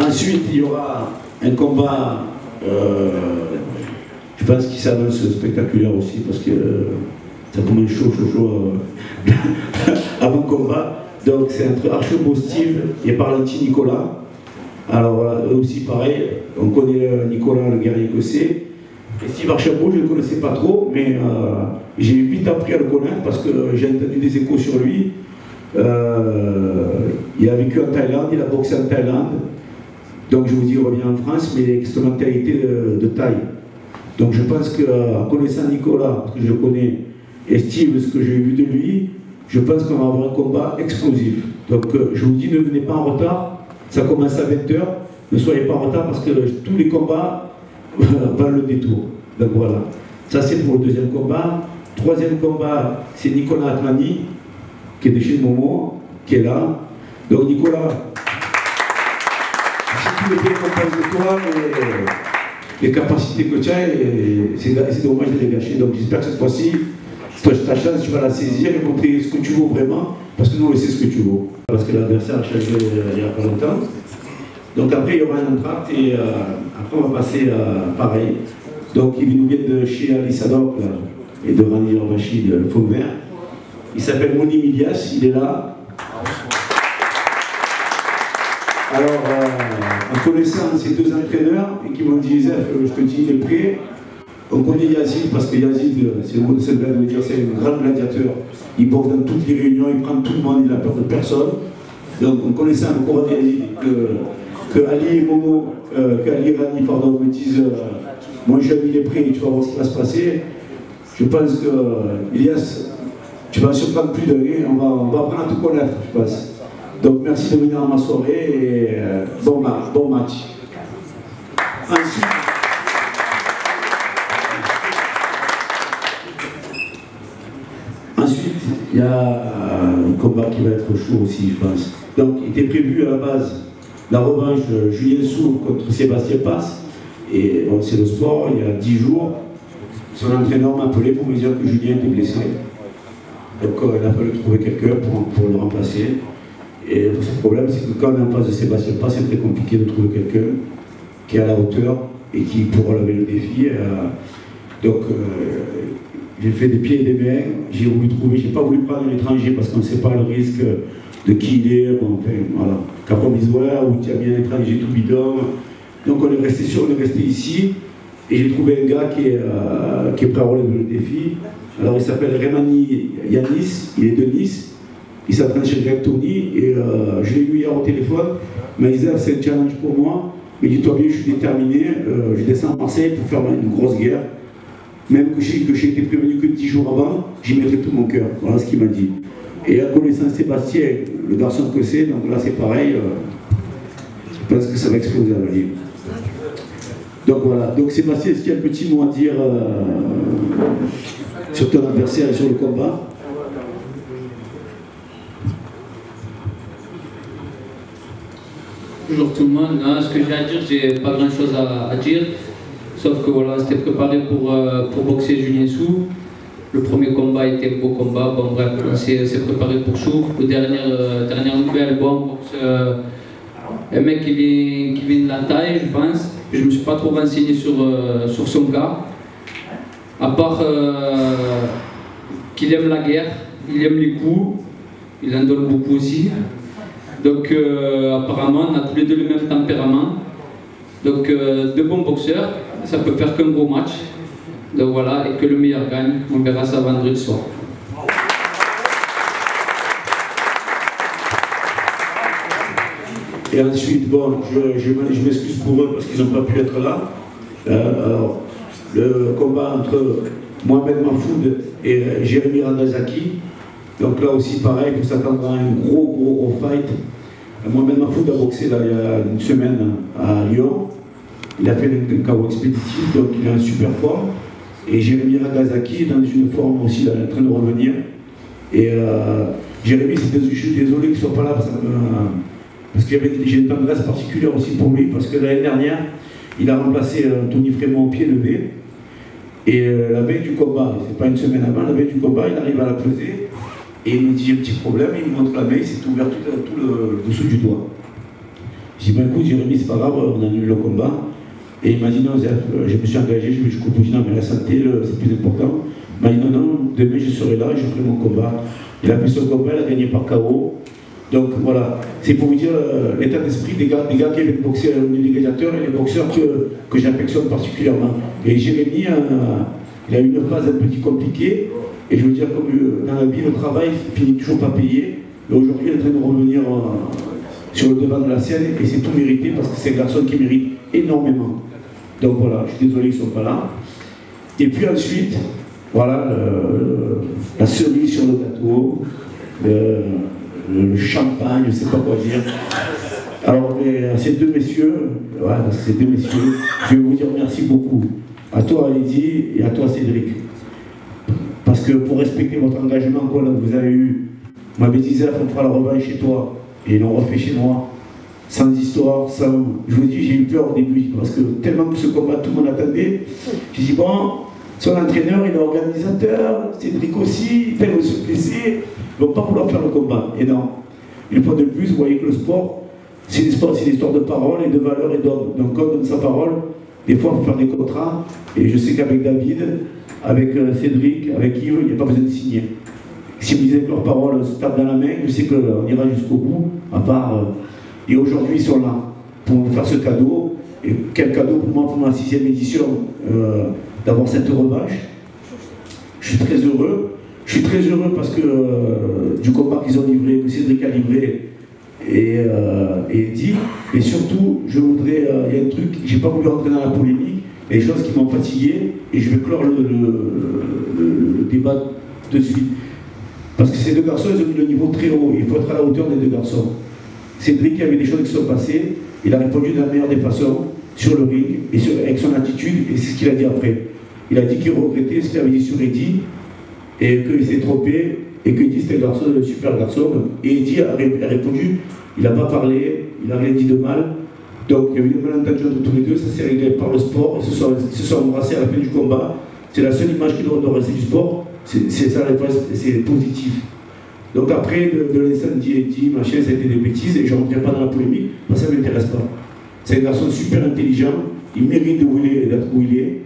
Ensuite, il y aura un combat, je pense qu'il s'annonce spectaculaire aussi, parce que ça commence chaud avant le combat. Donc c'est entre Archibald Steve et Parlanti Nicolas. Alors voilà, eux aussi pareil, on connaît Nicolas, le guerrier écossais. Et Steve Archibald, je ne le connaissais pas trop, mais j'ai vite appris à le connaître parce que j'ai entendu des échos sur lui. Il a vécu en Thaïlande, il a boxé en Thaïlande. Donc je vous dis, il revient en France, mais il a cette mentalité de taille. Donc je pense qu'en connaissant Nicolas, parce que je le connais, et Steve, ce que j'ai vu de lui, je pense qu'on va avoir un combat explosif. Donc je vous dis, ne venez pas en retard, ça commence à 20 h, ne soyez pas en retard parce que tous les combats valent le détour. Donc voilà, ça c'est pour le deuxième combat. Troisième combat, c'est Nicolas Atmani, qui est de chez Momo, qui est là. Donc Nicolas, si tu veux bien comprendre de toi, les capacités que tu as, c'est dommage de les gâcher. Donc j'espère que cette fois-ci, ta chance, tu vas la saisir et montrer ce que tu vaux vraiment, parce que nous on sait ce que tu vaux. Parce que l'adversaire a changé il n'y a pas longtemps. Donc après il y aura un entracte et après on va passer pareil. Donc il nous vient de chez Ali Sadok et de Rani Ramachi de Fond Vert. Il s'appelle Moni Milias, il est là. Alors, en connaissant ces deux entraîneurs, et qui m'ont dit, Joseph, je te dis, il est prêt. On connaît Yazid, parce que Yazid, c'est le mot de cette de dire, c'est un grand gladiateur. Il boxe dans toutes les réunions, il prend tout le monde, il n'a peur de personne. Donc, on connaissant le courant de Yazid, que Ali et Momo, qu'Ali et Rani, pardon, me disent, mon jeune, il est prêt, tu vas voir ce qui va se passer. Je pense que, Elias, tu vas surprendre plus de rien, on va apprendre à te connaître, je pense. Donc merci de venir à ma soirée et bon match. Ensuite, il y a un combat qui va être chaud aussi, je pense. Donc il était prévu à la base la revanche Julien Sour contre Sébastien Passe. Et bon, c'est le sport, il y a 10 jours, son entraîneur m'a appelé pour me dire que Julien était blessé. Donc il a fallu trouver quelqu'un pour le remplacer. Et le problème, c'est que quand on est en face de Sébastien Passe, c'est très compliqué de trouver quelqu'un qui est à la hauteur et qui pourra relever le défi. Donc j'ai fait des pieds et des mains, j'ai voulu trouver, j'ai pas voulu prendre un étranger parce qu'on ne sait pas le risque de qui il est, bon, enfin, voilà, Capomisoire, où tu as mis un étranger tout bidon. Donc on est resté sûr, on est resté ici, et j'ai trouvé un gars qui est prêt à relever le défi. Alors il s'appelle Remani Yanis, il est de Nice, il s'appelle chez Greg Tony, et je l'ai eu hier au téléphone, il m'a dit c'est un challenge pour moi, mais dis-toi bien, je suis déterminé, je descends à Marseille pour faire une grosse guerre, même que j'ai été prévenu que 10 jours avant, j'y mettrai tout mon cœur, voilà ce qu'il m'a dit. Et en connaissant Sébastien, le garçon que c'est, donc là c'est pareil, je pense que ça va exploser à la vie. Donc voilà, donc Sébastien, est-ce qu'il y a un petit mot à dire sur ton adversaire et sur le combat? Bonjour tout le monde, non, ce que j'ai à dire, j'ai pas grand chose à dire, sauf que voilà, c'était préparé pour boxer Julien Sour. Le premier combat était un beau combat, bon bref, on s'est préparé pour Sour. Dernière nouvelle, bon, boxe, un mec qui vient de la taille, je pense. Je me suis pas trop renseigné sur son cas, à part qu'il aime la guerre, il aime les coups, il en donne beaucoup aussi. Donc apparemment on a tous les deux le même tempérament. Donc de bons boxeurs, ça peut faire qu'un gros match. Donc voilà, et que le meilleur gagne. On verra ça vendredi soir. Et ensuite, bon, je m'excuse pour eux parce qu'ils n'ont pas pu être là. Alors, le combat entre Mohamed Mahfoud et Jérémy Randazaki. Donc là aussi, pareil, il faut s'attendre à un gros fight. Mohamed Mahfoud a boxé là, il y a une semaine à Lyon. Il a fait un KO expéditif, donc il est en super forme. Et Jérémy Randazaki est dans une forme aussi, là, il est en train de revenir. Et Jérémy, je suis désolé qu'il ne soit pas là parce que j'ai une tendresse particulière aussi pour lui, parce que l'année dernière, il a remplacé Tony Frémont au pied levé. Et la veille du combat, c'est pas une semaine avant, la veille du combat, il arrive à la peser. Et il me dit j'ai un petit problème, il me montre la main, il s'est ouvert tout le dessous du doigt. Je dis, ben écoute, Jérémy, c'est pas grave, on annule le combat. Et il m'a dit, non, je me suis engagé, je dis, non, mais la santé, c'est plus important. Il m'a dit, non, non, demain je serai là, je ferai mon combat. Il a fait son combat, il a gagné par KO. Donc voilà, c'est pour vous dire l'état d'esprit des gars qui avaient boxé au niveau des gladiateurs et les boxeurs que j'affectionne particulièrement. Et Jérémy, il a eu une phase un petit compliquée, et je veux dire, comme dans la vie, le travail finit toujours pas payé. Et aujourd'hui, il est en train de revenir sur le devant de la scène, et c'est tout mérité parce que c'est un garçon qui mérite énormément. Donc voilà, je suis désolé qu'ils ne sont pas là. Et puis ensuite, voilà, la cerise sur le gâteau, le champagne, je ne sais pas quoi dire. Alors, ces deux messieurs, voilà, ces deux messieurs, je vais vous dire merci beaucoup. À toi, Lydie, et à toi, Cédric. Parce que pour respecter votre engagement que vous avez eu, vous m'avez dit, on fera la revanche chez toi, et ils l'ont refait chez moi. Sans histoire, sans... Je vous dis, j'ai eu peur au début, parce que tellement que ce combat, tout le monde attendait. J'ai dit, bon, son entraîneur, il est organisateur, Cédric aussi, il peut se blesser, ils ne vont pas vouloir faire le combat. Et non. Une fois de plus, vous voyez que le sport, c'est une histoire de parole et de valeur et d'homme. Donc, quand on donne sa parole, des fois, il faut faire des contrats. Et je sais qu'avec David, avec Cédric, avec Yves, il n'y a pas besoin de signer. Si vous disiez que leur parole se tape dans la main, je sais qu'on ira jusqu'au bout, à part... Et aujourd'hui, ils sont là pour vous faire ce cadeau. Et quel cadeau pour moi, pour ma 6e édition, d'avoir cette revanche. Je suis très heureux. Je suis très heureux parce que du combat qu'ils ont livré, que Cédric a livré et dit. Et surtout, je voudrais, il y a un truc, j'ai pas voulu rentrer dans la polémique, il y a des choses qui m'ont fatigué, et je vais clore le débat de suite. Parce que ces deux garçons, ils ont mis le niveau très haut. Il faut être à la hauteur des deux garçons. Cédric, il y avait des choses qui sont passées, il a répondu de la meilleure des façons sur le ring, et avec son attitude, et c'est ce qu'il a dit après. Il a dit qu'il regrettait ce qu'il avait dit sur Eddie, et qu'il s'est trompé, et que Eddie c'était un super garçon. Et Eddie a répondu, il n'a pas parlé, il n'a rien dit de mal. Donc il y a eu des malentendus entre tous les deux, ça s'est réglé par le sport, ils se sont embrassés à la fin du combat. C'est la seule image qui doit rester du sport, c'est ça, c'est positif. Donc après, de l'incendie Eddie, machin, ça a été des bêtises, et je ne rentrerai pas dans la polémique, parce que ça ne m'intéresse pas. C'est un garçon super intelligent, il mérite d'être où il est.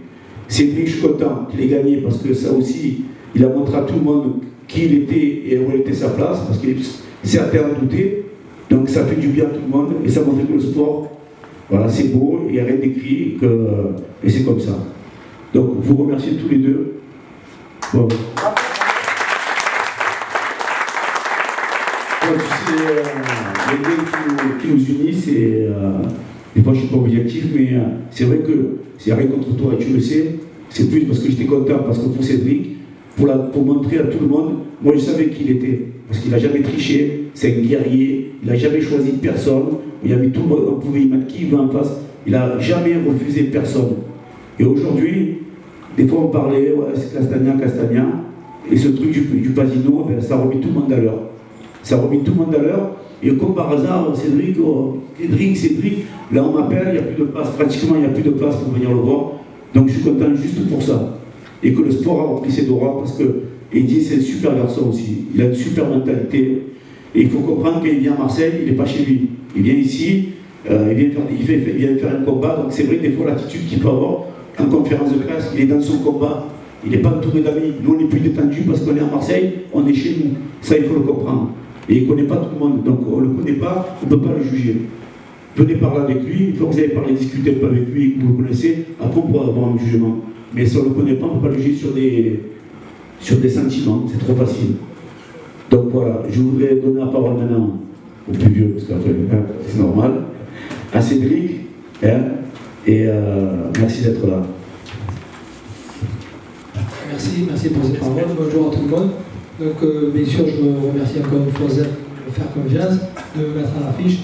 Cédric, je suis content qu'il ait gagné, parce que ça aussi, il a montré à tout le monde qui il était et où était sa place, parce qu'il certains en doutaient. Donc ça fait du bien à tout le monde, et ça montre que le sport, voilà, c'est beau, il n'y a rien d'écrit, et c'est comme ça. Donc vous remerciez tous les deux. Bon. Les liens qui nous unissent, et des fois je ne suis pas objectif, mais c'est vrai que c'est rien contre toi, et tu le sais, c'est plus parce que j'étais content, parce que pour Cédric, pour montrer à tout le monde, moi je savais qui il était, parce qu'il n'a jamais triché, c'est un guerrier, il n'a jamais choisi personne, il y avait tout le monde, on pouvait y mettre qui il veut en face, il n'a jamais refusé personne. Et aujourd'hui, des fois on parlait, ouais, c'est Castagna, et ce truc du Pasino, ben, ça remet tout le monde à l'heure. Ça remet tout le monde à l'heure, et comme par hasard, Cédric, là on m'appelle, il n'y a plus de place, pratiquement il n'y a plus de place pour venir le voir, donc je suis content juste pour ça. Et que le sport a repris ses droits, parce que Eddie c'est un super garçon aussi, il a une super mentalité, et il faut comprendre qu'il vient à Marseille, il n'est pas chez lui, il vient ici, il vient faire un combat, donc c'est vrai des fois l'attitude qu'il peut avoir en conférence de presse, il est dans son combat, il n'est pas entouré d'amis, nous on est plus détendu parce qu'on est à Marseille, on est chez nous, ça il faut le comprendre. Et il ne connaît pas tout le monde, donc on ne le connaît pas, on ne peut pas le juger. Venez parler avec lui, une fois que vous avez parlé, discuter un peu avec lui, que vous le connaissez, après on pourra avoir un jugement. Mais si on ne le connaît pas, on ne peut pas le juger sur des sentiments, c'est trop facile. Donc voilà, je voudrais donner la parole maintenant au plus vieux, parce qu'après c'est normal, à Cédric, hein, et merci d'être là. Merci pour ces paroles, bonjour à tout le monde. Donc bien sûr je remercie encore une fois Zeb de me faire confiance, de me mettre à l'affiche.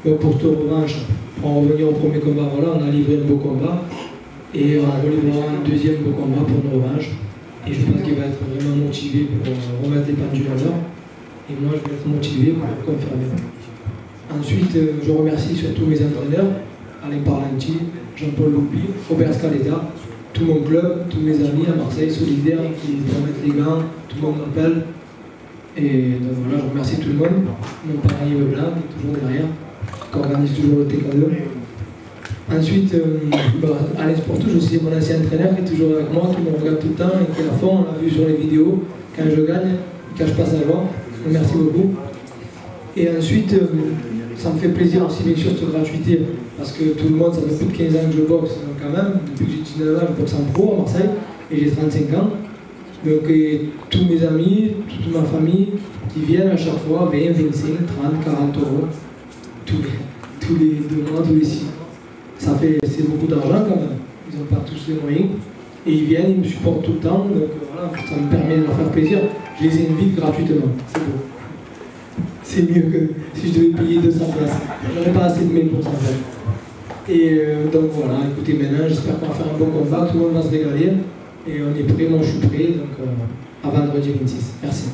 Donc pour cette revanche, pour en revenir au premier combat, voilà, on a livré un beau combat et on livrera un deuxième beau combat pour une revanche. Et je pense qu'il va être vraiment motivé pour remettre les pendules à l'heure. Et moi je vais être motivé pour confirmer. Ensuite je remercie surtout mes entraîneurs, Alain Parlanti, Jean-Paul Loupi, Robert Scaletta, tout mon club, tous mes amis à Marseille, solidaires, qui me remettent les gants, tout le monde m'appelle. Et donc voilà, je remercie tout le monde. Mon parrain Yves Blanc, qui est toujours derrière. qui organise toujours le taekwondo. Ensuite, Alain Sportouche aussi, mon ancien entraîneur, qui est toujours avec moi, qui me regarde tout le temps et qui est à fond. On l'a vu sur les vidéos, quand je gagne, quand je passe à voir. Merci beaucoup. Et ensuite, ça me fait plaisir aussi, bien sûr, cette gratuité, parce que tout le monde, ça fait plus de 15 ans que je boxe, donc quand même, depuis que j'ai 19 ans, je boxe en pro à Marseille, et j'ai 35 ans. Donc, tous mes amis, toute ma famille, qui viennent à chaque fois, 20, 25, 30, 40 euros, tous les 2 mois, tous les 6 mois. C'est beaucoup d'argent quand même, ils n'ont pas tous les moyens. Et ils viennent, ils me supportent tout le temps, donc voilà, ça me permet de leur faire plaisir. Je les invite gratuitement, c'est beau. C'est mieux que si je devais payer 200 places. J'aurais pas assez de mails pour ça faire. Et donc voilà, écoutez maintenant, j'espère qu'on va faire un bon combat, tout le monde va se régaler. Et on est prêt, moi je suis prêt, donc à vendredi 26. Merci.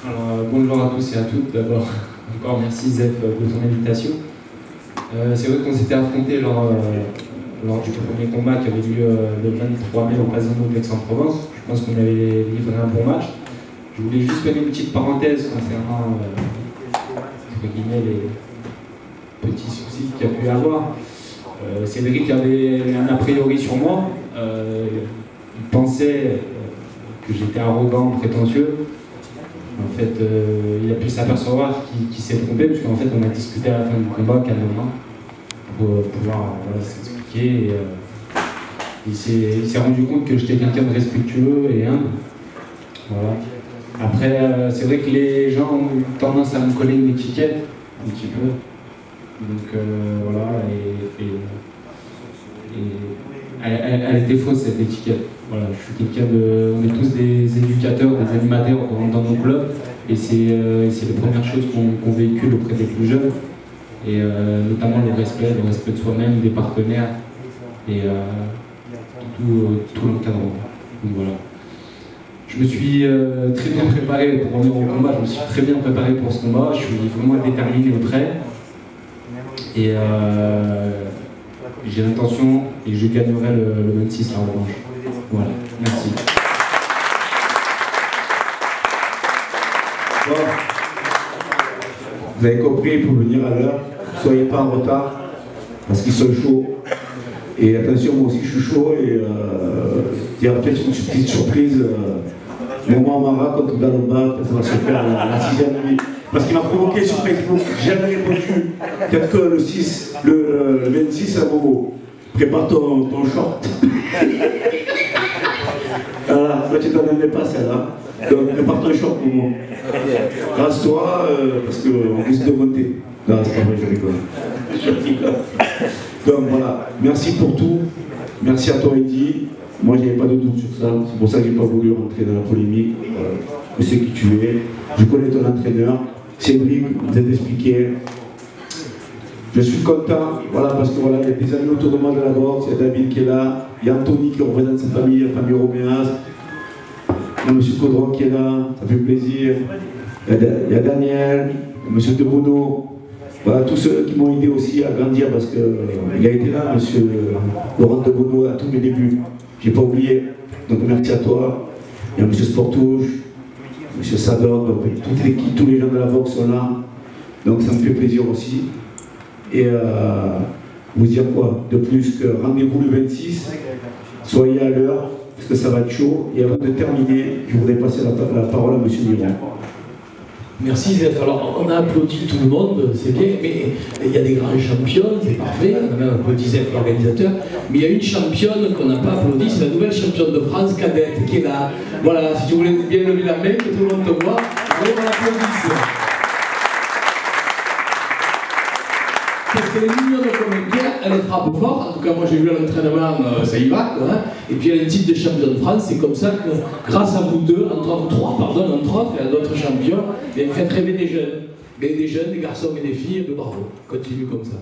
Alors, bonjour à tous et à toutes. D'abord, encore merci Zef de ton invitation. C'est vrai qu'on s'était affrontés lors du premier combat qui avait lieu le 23 mai au Casino de Aix-en-Provence. Je pense qu'on avait livré un bon match. Je voulais juste faire une petite parenthèse concernant entre guillemets, les petits soucis qu'il y a pu y avoir. Cédric avait un a priori sur moi. Il pensait que j'étais arrogant, prétentieux. En fait, il a pu s'apercevoir qu'il s'est trompé, parce qu'en fait, on a discuté à la fin du combat calmement pour pouvoir s'expliquer. Il s'est rendu compte que j'étais quelqu'un de respectueux et humble. Voilà. Après, c'est vrai que les gens ont eu tendance à me coller une étiquette, un petit peu. Donc voilà, elle était fausse cette étiquette. Voilà, je suis quelqu'un de. On est tous des éducateurs, des animateurs dans nos clubs, et c'est les premières choses qu'on véhicule auprès des plus jeunes, et notamment le respect de soi-même, des partenaires, et tout l'encadrement. Donc voilà. Je me suis très bien préparé pour revenir au combat, je me suis très bien préparé pour ce combat, je suis vraiment déterminé et prêt. Et j'ai l'intention, et je gagnerai le 26 en revanche. Voilà, merci. Bon. Vous avez compris, il faut venir à l'heure, ne soyez pas en retard, parce qu'ils sont chauds. Et attention, moi aussi je suis chaud, et il y a peut-être une petite surprise. Moment Mara contre Galomba, ça va se faire à la 6e nuit. Parce qu'il m'a provoqué sur Facebook, j'ai jamais répondu. Peut-être que le 26 à Bobo. Prépare ton short. Voilà, toi tu t'en aimais pas celle-là. Donc prépare ton short, Momo. Rase-toi, parce qu'on risque de monter. Non, c'est pas vrai, je rigole. Je rigole. Donc voilà, merci pour tout. Merci à toi, Eddy. Moi, je n'avais pas de doute sur ça. C'est pour ça que je n'ai pas voulu rentrer dans la polémique. Je sais qui tu es. Je connais ton entraîneur. Cédric vous a expliqué. Je suis content, voilà, parce que voilà, il y a des amis autour de moi de la boxe, il y a David qui est là, il y a Anthony qui représente sa famille, la famille Roméas, il y a M. Caudron qui est là, ça fait plaisir. Il y a Daniel, M. De Bono, voilà, tous ceux qui m'ont aidé aussi à grandir, parce qu'il a été là, M. Laurent De Bono, à tous mes débuts. Je n'ai pas oublié, donc merci à toi. Il y a M. Sportouche, M. Sador, toute l'équipe, tous les gens de la boxe sont là, donc ça me fait plaisir aussi. Et vous dire quoi de plus que rendez-vous le 26, soyez à l'heure, parce que ça va être chaud. Et avant de terminer, je voudrais passer la parole à M. Miron. Merci Zef. Alors on a applaudi tout le monde, c'est bien, mais il y a des grands champions, c'est parfait, on a même applaudi Zef, l'organisateur, mais il y a une championne qu'on n'a pas applaudi, c'est la nouvelle championne de France cadette qui est là. Voilà, si tu voulais bien lever la main, que tout le monde te voit, on l'applaudisse. Parce qu'elle est mignonne comme une pierre, elle frappe fort, en tout cas moi j'ai vu à l'entraînement, ça y va, quoi, hein. Et puis elle est le titre de champion de France, c'est comme ça que, grâce à vous deux, entre autres, et à d'autres champions, et vous faites rêver des jeunes, des jeunes, des garçons et des filles, et bravo, continue comme ça.